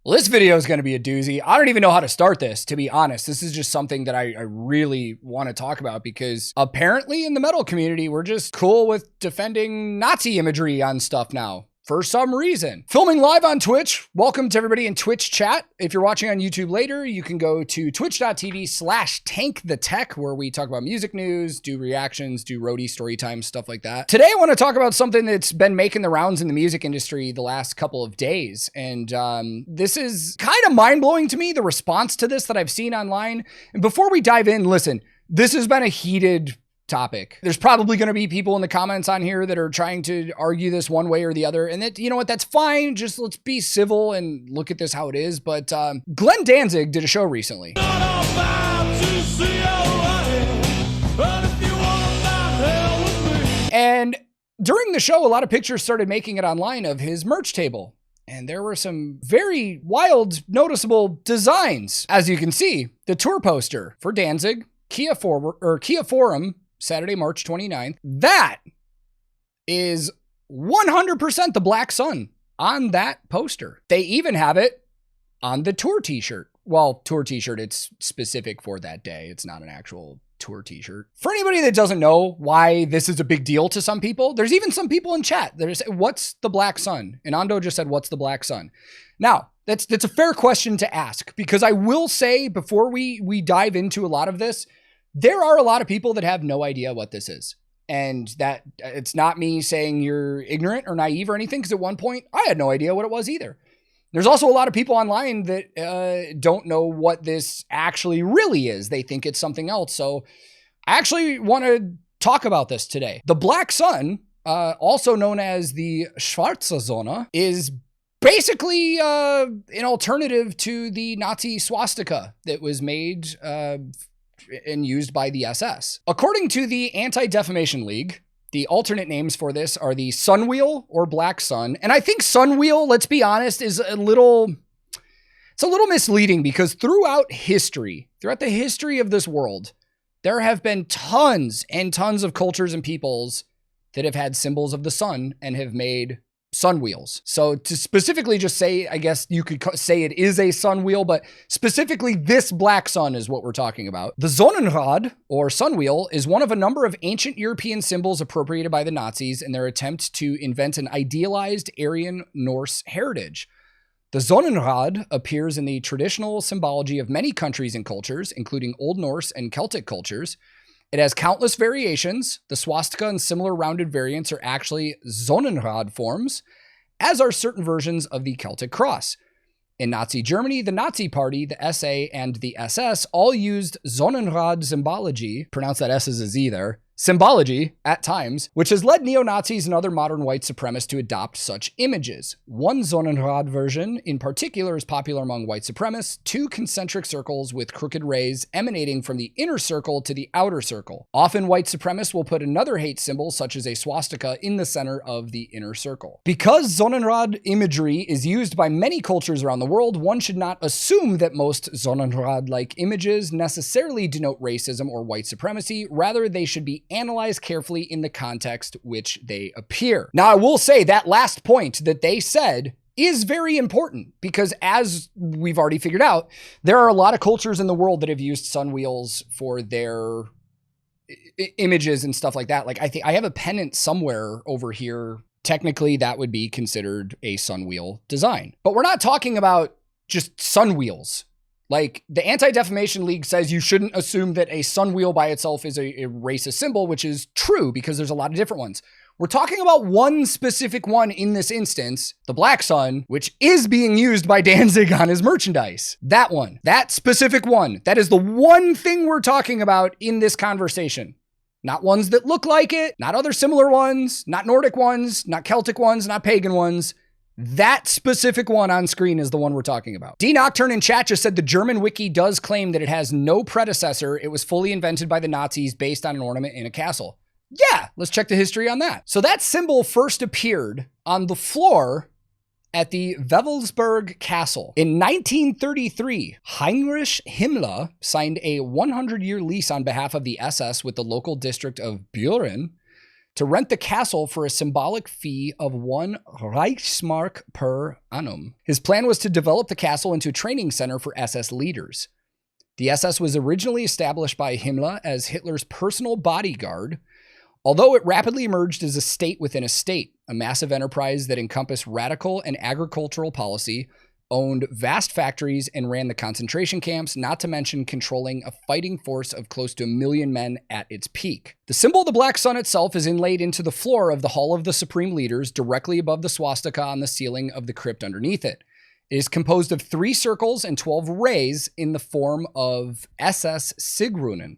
Well, this video is going to be a doozy. I don't even know how to start this, to be honest. This is just something that I really want to talk about because apparently in the metal community, we're just cool with defending Nazi imagery on stuff now. For some reason. Filming live on Twitch. Welcome to everybody in Twitch chat. If you're watching on YouTube later, you can go to twitch.tv/TankTheTech, where we talk about music news, do reactions, do roadie story time, stuff like that. Today, I want to talk about something that's been making the rounds in the music industry the last couple of days. And this is kind of mind-blowing to me, the response to this that I've seen online. And before we dive in, listen, this has been a heated topic. There's probably going to be people in the comments on here that are trying to argue this one way or the other. And that, you know what, that's fine. Just let's be civil and look at this how it is. But Glenn Danzig did a show recently. And during the show, a lot of pictures started making it online of his merch table. And there were some very wild, noticeable designs. As you can see, the tour poster for Danzig, Kia Forum, Saturday, March 29th. That is 100% the Black Sun on that poster. They even have it on the tour t-shirt. Well, tour t-shirt, it's specific for that day. It's not an actual tour t-shirt. For anybody that doesn't know why this is a big deal to some people, there's even some people in chat that are saying, what's the Black Sun? And Ando just said, what's the Black Sun? Now, that's a fair question to ask, because I will say before we dive into a lot of this, there are a lot of people that have no idea what this is. And that it's not me saying you're ignorant or naive or anything, because at one point I had no idea what it was either. There's also a lot of people online that don't know what this actually really is. They think it's something else. So I actually want to talk about this today. The Black Sun, also known as the Schwarze Sonne, is basically an alternative to the Nazi swastika that was made and used by the SS. According to the Anti-Defamation League, the alternate names for this are the Sunwheel or Black Sun. And I think Sunwheel, let's be honest, is a little misleading, because throughout the history of this world, there have been tons and tons of cultures and peoples that have had symbols of the sun and have made sun wheels. So to specifically just say, I guess you could say it is a sun wheel, but specifically this Black Sun is what we're talking about. The Sonnenrad, or sun wheel, is one of a number of ancient European symbols appropriated by the Nazis in their attempt to invent an idealized Aryan Norse heritage. The Sonnenrad appears in the traditional symbology of many countries and cultures, including Old Norse and Celtic cultures. It has countless variations. The swastika and similar rounded variants are actually Sonnenrad forms, as are certain versions of the Celtic cross. In Nazi Germany, the Nazi Party, the SA, and the SS all used Sonnenrad symbology, pronounce that S as a Z there, symbology at times, which has led neo-Nazis and other modern white supremacists to adopt such images. One Sonnenrad version in particular is popular among white supremacists: two concentric circles with crooked rays emanating from the inner circle to the outer circle. Often white supremacists will put another hate symbol, such as a swastika, in the center of the inner circle. Because Sonnenrad imagery is used by many cultures around the world, one should not assume that most Sonnenrad-like images necessarily denote racism or white supremacy. Rather, they should be analyzed carefully in the context which they appear. Now, I will say that last point that they said is very important, because as we've already figured out, there are a lot of cultures in the world that have used sun wheels for their images and stuff like that. Like, I think I have a pennant somewhere over here. Technically, that would be considered a sun wheel design. But we're not talking about just sun wheels. Like, the Anti-Defamation League says you shouldn't assume that a sun wheel by itself is a racist symbol, which is true, because there's a lot of different ones. We're talking about one specific one in this instance, the Black Sun, which is being used by Danzig on his merchandise. That one, that specific one, that is the one thing we're talking about in this conversation. Not ones that look like it, not other similar ones, not Nordic ones, not Celtic ones, not pagan ones. That specific one on screen is the one we're talking about. D Nocturne in chat just said the German wiki does claim that it has no predecessor. It was fully invented by the Nazis based on an ornament in a castle. Yeah, let's check the history on that. So that symbol first appeared on the floor at the Wewelsburg Castle. In 1933, Heinrich Himmler signed a 100-year lease on behalf of the SS with the local district of Büren to rent the castle for a symbolic fee of 1 Reichsmark per annum. His plan was to develop the castle into a training center for SS leaders. The SS was originally established by Himmler as Hitler's personal bodyguard, although it rapidly emerged as a state within a state, a massive enterprise that encompassed radical and agricultural policy, owned vast factories, and ran the concentration camps, not to mention controlling a fighting force of close to 1 million men at its peak. The symbol of the Black Sun itself is inlaid into the floor of the Hall of the Supreme Leaders, directly above the swastika on the ceiling of the crypt underneath it. It is composed of 3 circles and 12 rays in the form of SS Sigrunen.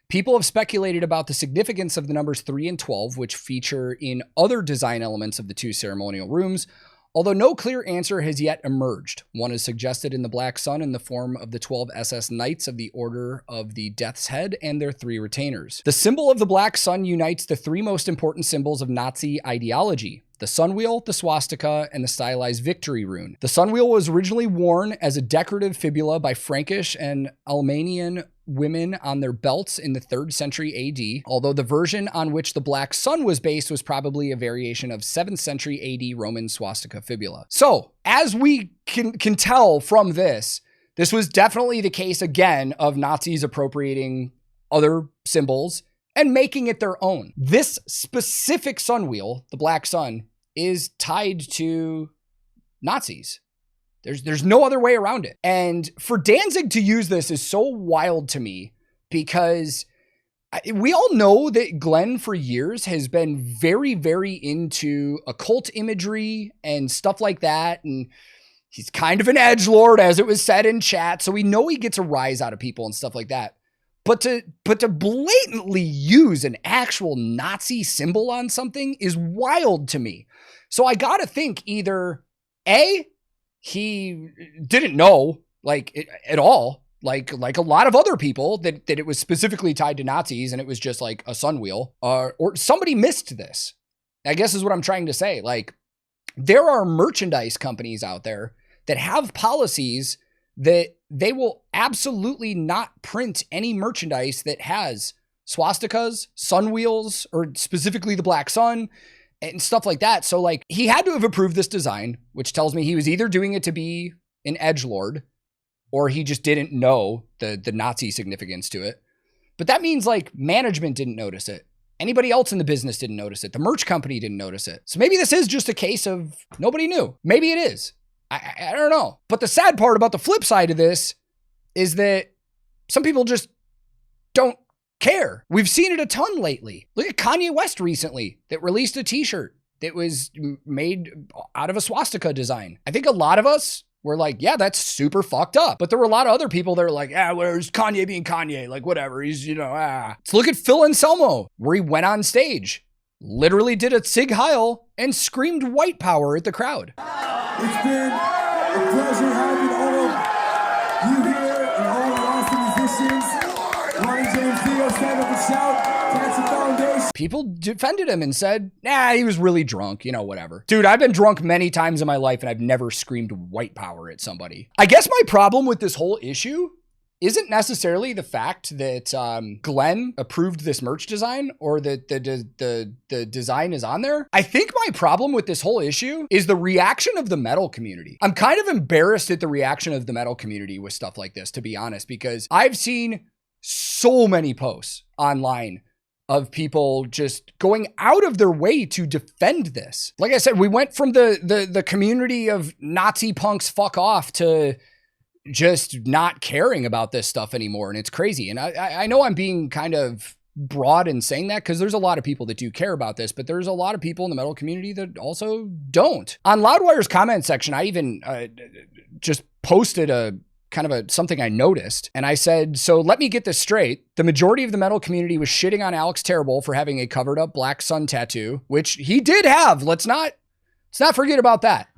People have speculated about the significance of the numbers 3 and 12, which feature in other design elements of the 2 ceremonial rooms, although no clear answer has yet emerged. One is suggested in the Black Sun in the form of the 12 SS Knights of the Order of the Death's Head and their 3 retainers. The symbol of the Black Sun unites the 3 most important symbols of Nazi ideology: the sun wheel, the swastika, and the stylized victory rune. The sun wheel was originally worn as a decorative fibula by Frankish and Alemannian women on their belts in the 3rd century AD, although the version on which the Black Sun was based was probably a variation of 7th century AD Roman swastika fibula. So, as we can tell from this was definitely the case again of Nazis appropriating other symbols and making it their own. This specific sun wheel, the Black Sun, is tied to Nazis. There's no other way around it. And for Danzig to use this is so wild to me, because we all know that Glenn for years has been very, very into occult imagery and stuff like that. And he's kind of an edgelord, as it was said in chat. So we know he gets a rise out of people and stuff like that. But to blatantly use an actual Nazi symbol on something is wild to me. So I gotta think either A, he didn't know at all, like a lot of other people, that it was specifically tied to Nazis and it was just like a sun wheel, or somebody missed this, I guess is what I'm trying to say. Like, there are merchandise companies out there that have policies that they will absolutely not print any merchandise that has swastikas, sun wheels, or specifically the Black Sun and stuff like that. So like, he had to have approved this design, which tells me he was either doing it to be an edgelord or he just didn't know the Nazi significance to it. But that means like management didn't notice it. Anybody else in the business didn't notice it. The merch company didn't notice it. So maybe this is just a case of nobody knew. Maybe it is. I don't know. But the sad part about the flip side of this is that some people just don't care. We've seen it a ton lately. Look at Kanye West recently that released a t-shirt that was made out of a swastika design. I think a lot of us were like, yeah, that's super fucked up. But there were a lot of other people that were like, where's Kanye being Kanye? Like, whatever. He's, So look at Phil Anselmo, where he went on stage, literally did a Sig Heil and screamed white power at the crowd. It's been a pleasure having all of you here and all the awesome musicians. Ronnie James Dio, stand up and shout. Cancer Foundation. People defended him and said, he was really drunk, whatever. Dude, I've been drunk many times in my life and I've never screamed white power at somebody. I guess my problem with this whole issue isn't necessarily the fact that Glenn approved this merch design or that the design is on there. I think my problem with this whole issue is the reaction of the metal community. I'm kind of embarrassed at the reaction of the metal community with stuff like this, to be honest, because I've seen so many posts online of people just going out of their way to defend this. Like I said, we went from the community of Nazi punks fuck off to just not caring about this stuff anymore. And it's crazy. And I know I'm being kind of broad in saying that because there's a lot of people that do care about this, but there's a lot of people in the metal community that also don't. On Loudwire's comment section, I even just posted a kind of something I noticed. And I said, so let me get this straight. The majority of the metal community was shitting on Alex Terrible for having a covered up Black Sun tattoo, which he did have. Let's not forget about that.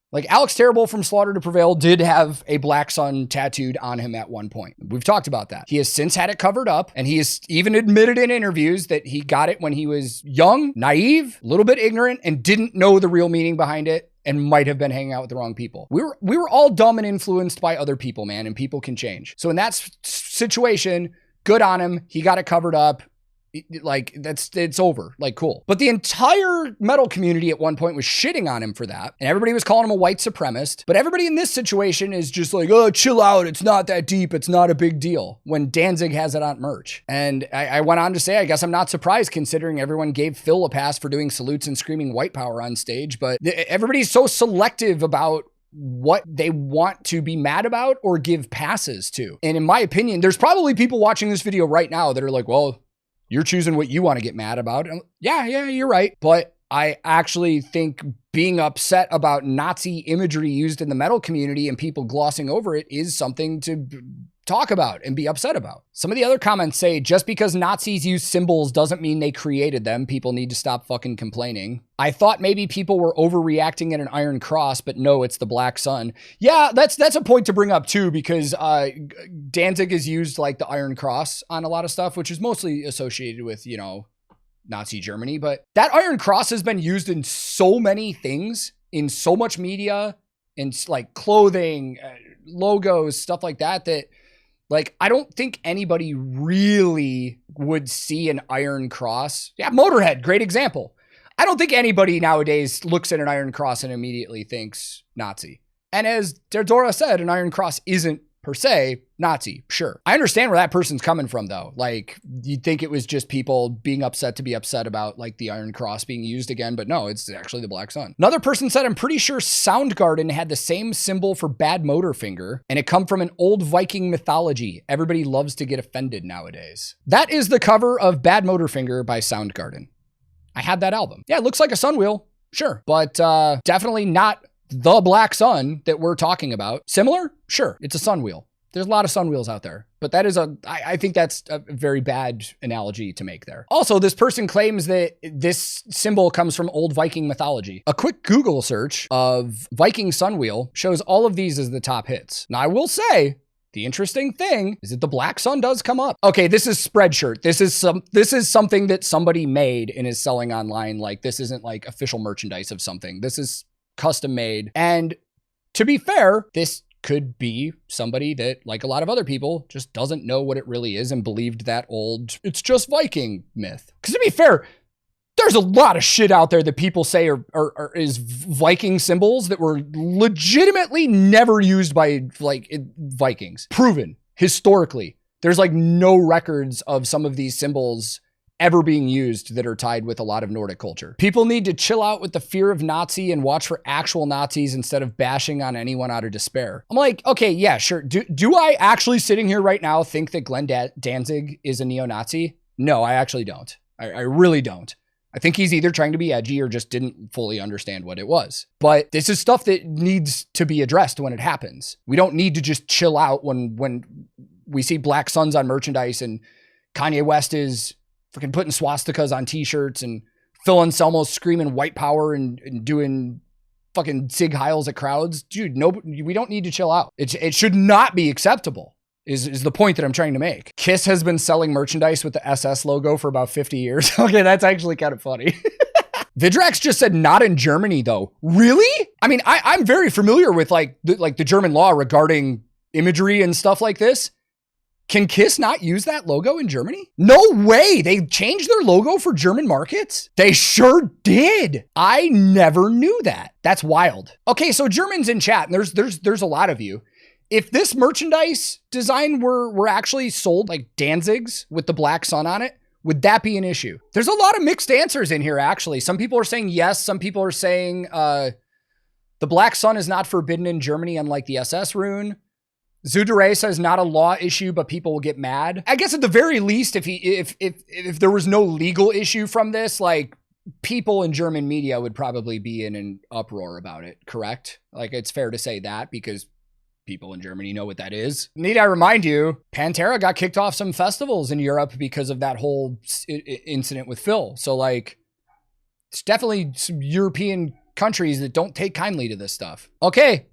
Like, Alex Terrible from Slaughter to Prevail did have a Black Sun tattooed on him at one point. We've talked about that. He has since had it covered up, and he has even admitted in interviews that he got it when he was young, naive, a little bit ignorant, and didn't know the real meaning behind it, and might have been hanging out with the wrong people. We were all dumb and influenced by other people, man, and people can change. So in that situation, good on him. He got it covered up. Like, it's over. Like, cool. But the entire metal community at one point was shitting on him for that. And everybody was calling him a white supremacist. But everybody in this situation is just like, oh, chill out. It's not that deep. It's not a big deal. When Danzig has it on merch. And I went on to say, I guess I'm not surprised considering everyone gave Phil a pass for doing salutes and screaming white power on stage. But everybody's so selective about what they want to be mad about or give passes to. And in my opinion, there's probably people watching this video right now that are like, well, you're choosing what you want to get mad about. And yeah, you're right. But I actually think being upset about Nazi imagery used in the metal community and people glossing over it is something to talk about and be upset about. Some of the other comments say, just because Nazis use symbols doesn't mean they created them. People need to stop fucking complaining. I thought maybe people were overreacting at an Iron Cross, but no, it's the Black Sun. Yeah, that's a point to bring up too, because Danzig has used like the Iron Cross on a lot of stuff, which is mostly associated with, you know, Nazi Germany. But that Iron Cross has been used in so many things, in so much media, in like clothing, logos, stuff like that, that like, I don't think anybody really would see an Iron Cross. Yeah, Motorhead, great example. I don't think anybody nowadays looks at an Iron Cross and immediately thinks Nazi. And as Derdora said, an Iron Cross isn't per se Nazi, sure. I understand where that person's coming from though. Like, you'd think it was just people being upset to be upset about like the Iron Cross being used again, but no, it's actually the Black Sun. Another person said, I'm pretty sure Soundgarden had the same symbol for bad motor finger and it come from an old Viking mythology. Everybody loves to get offended nowadays. That is the cover of Bad Motor Finger by Soundgarden. I had that album. Yeah, it looks like a sun wheel, sure, but definitely not the Black Sun that we're talking about. Similar? Sure, it's a sun wheel. There's a lot of sun wheels out there, but that is I think that's a very bad analogy to make there. Also, this person claims that this symbol comes from old Viking mythology. A quick Google search of Viking sun wheel shows all of these as the top hits. Now, I will say, the interesting thing is that the Black Sun does come up. Okay, this is Spreadshirt. This is something that somebody made and is selling online. Like, this isn't like official merchandise of something. This is custom made. And to be fair, this could be somebody that, like a lot of other people, just doesn't know what it really is and believed that old, it's just Viking myth. Because to be fair, there's a lot of shit out there that people say is Viking symbols that were legitimately never used by like Vikings. Proven historically. There's like no records of some of these symbols ever being used that are tied with a lot of Nordic culture. People need to chill out with the fear of Nazi and watch for actual Nazis instead of bashing on anyone out of despair. I'm like, okay, yeah, sure. Do I actually sitting here right now think that Glenn Danzig is a neo-Nazi? No, I actually don't. I really don't. I think he's either trying to be edgy or just didn't fully understand what it was. But this is stuff that needs to be addressed when it happens. We don't need to just chill out when we see Black Suns on merchandise and Kanye West is freaking putting swastikas on t-shirts and Phil Anselmo's screaming white power and doing fucking Sig Heils at crowds. Dude, no, we don't need to chill out. It should not be acceptable is the point that I'm trying to make. Kiss has been selling merchandise with the SS logo for about 50 years. Okay, that's actually kind of funny. Vidrax just said not in Germany though. Really? I mean, I'm very familiar with like the German law regarding imagery and stuff like this. Can Kiss not use that logo in Germany? No way. They changed their logo for German markets? They sure did. I never knew that. That's wild. Okay, so Germans in chat, and there's a lot of you. If this merchandise design were actually sold like Danzig's with the Black Sun on it, would that be an issue? There's a lot of mixed answers in here, actually. Some people are saying yes. Some people are saying the Black Sun is not forbidden in Germany, unlike the SS rune. Zudere says not a law issue, but people will get mad. I guess at the very least, if there was no legal issue from this, like people in German media would probably be in an uproar about it, correct? Like it's fair to say that because people in Germany know what that is. Need I remind you, Pantera got kicked off some festivals in Europe because of that whole incident with Phil. So like, it's definitely some European countries that don't take kindly to this stuff. Okay.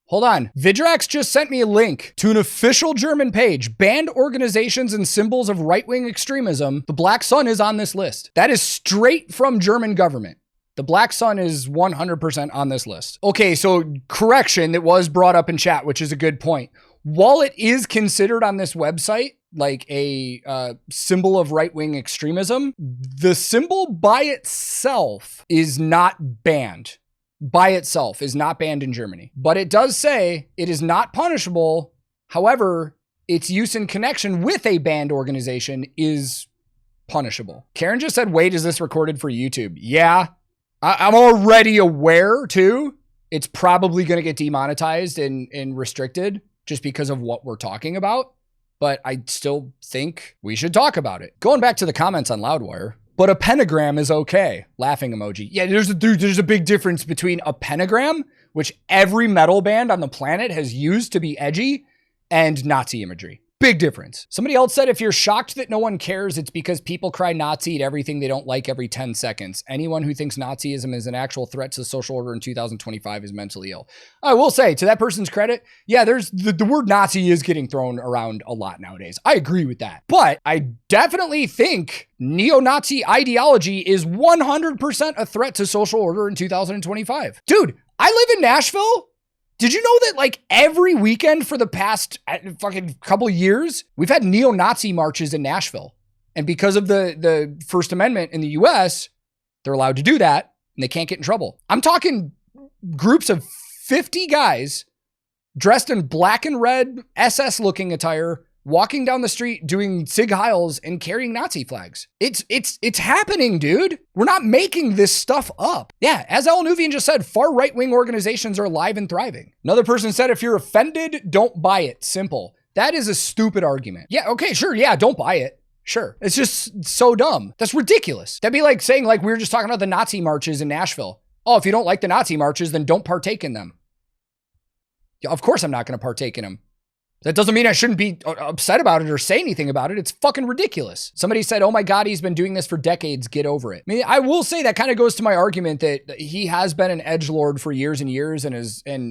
Hold on. Vidrax just sent me a link to an official German page. Banned organizations and symbols of right-wing extremism. The Black Sun is on this list. That is straight from German government. The Black Sun is 100% on this list. Okay, so correction that was brought up in chat, which is a good point. While it is considered on this website like a symbol of right-wing extremism, the symbol by itself is not banned. By itself is not banned in Germany. But it does say it is not punishable. However, its use in connection with a banned organization is punishable. Karen just said, wait, is this recorded for YouTube? Yeah, I'm already aware too. It's probably going to get demonetized and restricted just because of what we're talking about. But I still think we should talk about it. Going back to the comments on Loudwire, but a pentagram is okay. Laughing emoji. Yeah, there's a big difference between a pentagram, which every metal band on the planet has used to be edgy, and Nazi imagery. Big difference. Somebody else said, if you're shocked that no one cares, it's because people cry Nazi at everything they don't like every 10 seconds. Anyone who thinks Nazism is an actual threat to the social order in 2025 is mentally ill. I will say, to that person's credit, yeah, there's the word Nazi is getting thrown around a lot nowadays. I agree with that. But I definitely think neo-Nazi ideology is 100% a threat to social order in 2025. Dude, I live in Nashville. Did you know that like every weekend for the past fucking couple years, we've had neo-Nazi marches in Nashville. And because of the First Amendment in the US, they're allowed to do that and they can't get in trouble. I'm talking groups of 50 guys dressed in black and red SS looking attire, walking down the street doing Sig Heils and carrying Nazi flags. It's happening, dude. We're not making this stuff up. Yeah, as Al Nuvian just said, far right-wing organizations are alive and thriving. Another person said, if you're offended, don't buy it. Simple. That is a stupid argument. Yeah, okay, sure, yeah, don't buy it. Sure. It's just so dumb. That's ridiculous. That'd be like saying, like, we were just talking about the Nazi marches in Nashville. Oh, if you don't like the Nazi marches, then don't partake in them. Yeah, of course I'm not going to partake in them. That doesn't mean I shouldn't be upset about it or say anything about it. It's fucking ridiculous. Somebody said, oh my God, he's been doing this for decades. Get over it. I mean, I will say that kind of goes to my argument that he has been an edgelord for years and years and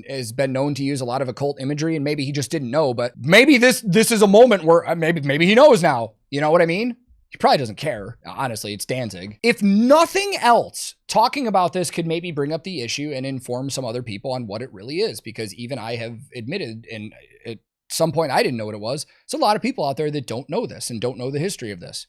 has been known to use a lot of occult imagery, and maybe he just didn't know, but maybe this is a moment where maybe he knows now. You know what I mean? He probably doesn't care. Honestly, it's Danzig. If nothing else, talking about this could maybe bring up the issue and inform some other people on what it really is, because even I have admitted, and at some point I didn't know what it was. There's a lot of people out there that don't know this and don't know the history of this.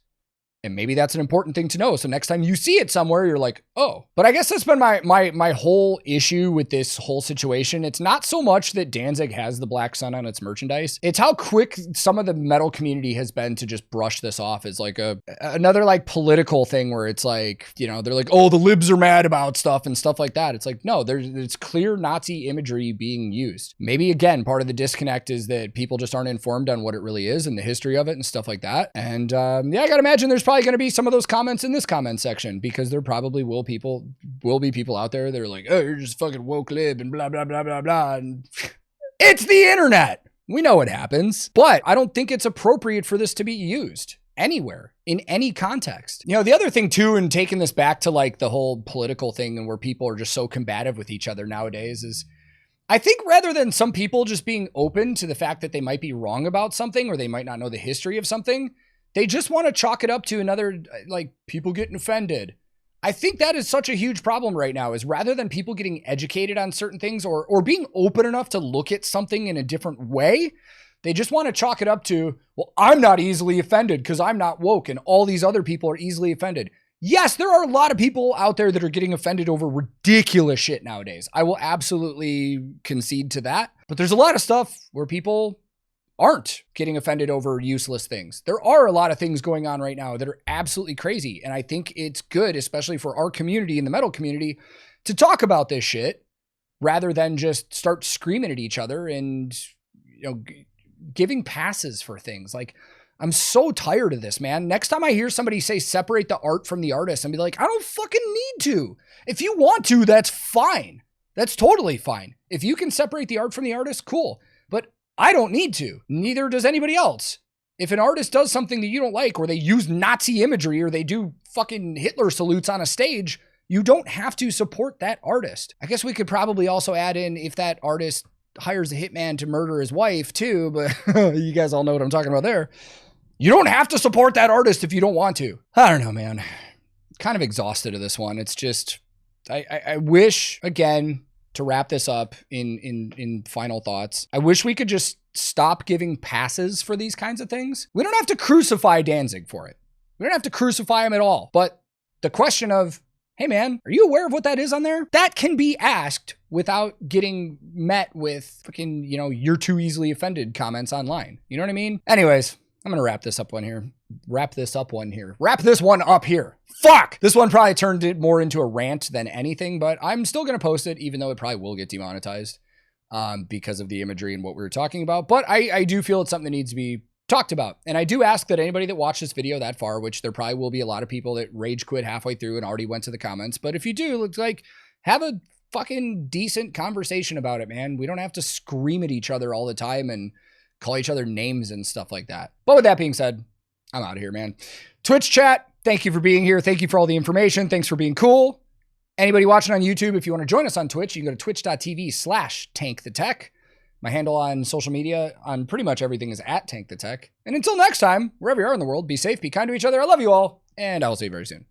And maybe that's an important thing to know. So next time you see it somewhere, you're like, oh. But I guess that's been my whole issue with this whole situation. It's not so much that Danzig has the black sun on its merchandise. It's how quick some of the metal community has been to just brush this off as like another like political thing where it's like, you know, they're like, oh, the libs are mad about stuff and stuff like that. It's like, no, it's clear Nazi imagery being used. Maybe again, part of the disconnect is that people just aren't informed on what it really is and the history of it and stuff like that. And yeah, I gotta imagine there's probably going to be some of those comments in this comment section, because there probably will be people out there that are like, oh, you're just fucking woke lib and blah, blah, blah, blah, blah. And it's the internet. We know what happens, but I don't think it's appropriate for this to be used anywhere in any context. You know, the other thing too, and taking this back to like the whole political thing and where people are just so combative with each other nowadays, is I think rather than some people just being open to the fact that they might be wrong about something or they might not know the history of something, they just want to chalk it up to another, like, people getting offended. I think that is such a huge problem right now, is rather than people getting educated on certain things or being open enough to look at something in a different way, they just want to chalk it up to, well, I'm not easily offended because I'm not woke and all these other people are easily offended. Yes, there are a lot of people out there that are getting offended over ridiculous shit nowadays. I will absolutely concede to that. But there's a lot of stuff where people aren't getting offended over useless things. There are a lot of things going on right now that are absolutely crazy. And I think it's good, especially for our community in the metal community, to talk about this shit rather than just start screaming at each other and, you know, giving passes for things. Like, I'm so tired of this, man. Next time I hear somebody say separate the art from the artist, I'll be like, I don't fucking need to. If you want to, that's fine. That's totally fine. If you can separate the art from the artist, cool. But I don't need to. Neither does anybody else. If an artist does something that you don't like, or they use Nazi imagery, or they do fucking Hitler salutes on a stage, you don't have to support that artist. I guess we could probably also add in if that artist hires a hitman to murder his wife too, but you guys all know what I'm talking about there. You don't have to support that artist if you don't want to. I don't know, man. Kind of exhausted of this one. It's just, I wish, again, to wrap this up in final thoughts, I wish we could just stop giving passes for these kinds of things. We don't have to crucify Danzig for it. We don't have to crucify him at all. But the question of, hey man, are you aware of what that is on there? That can be asked without getting met with freaking, you're too easily offended comments online. You know what I mean? Anyways, I'm going to wrap this one up here. Fuck! This one probably turned it more into a rant than anything, but I'm still going to post it, even though it probably will get demonetized because of the imagery and what we were talking about. But I do feel it's something that needs to be talked about. And I do ask that anybody that watched this video that far, which there probably will be a lot of people that rage quit halfway through and already went to the comments. But if you do, looks like have a fucking decent conversation about it, man. We don't have to scream at each other all the time and call each other names and stuff like that. But with that being said, I'm out of here, man. Twitch chat, thank you for being here. Thank you for all the information. Thanks for being cool. Anybody watching on YouTube, if you want to join us on Twitch, you can go to twitch.tv/TankTheTech. My handle on social media on pretty much everything is @TankTheTech. And until next time, wherever you are in the world, be safe, be kind to each other. I love you all, and I will see you very soon.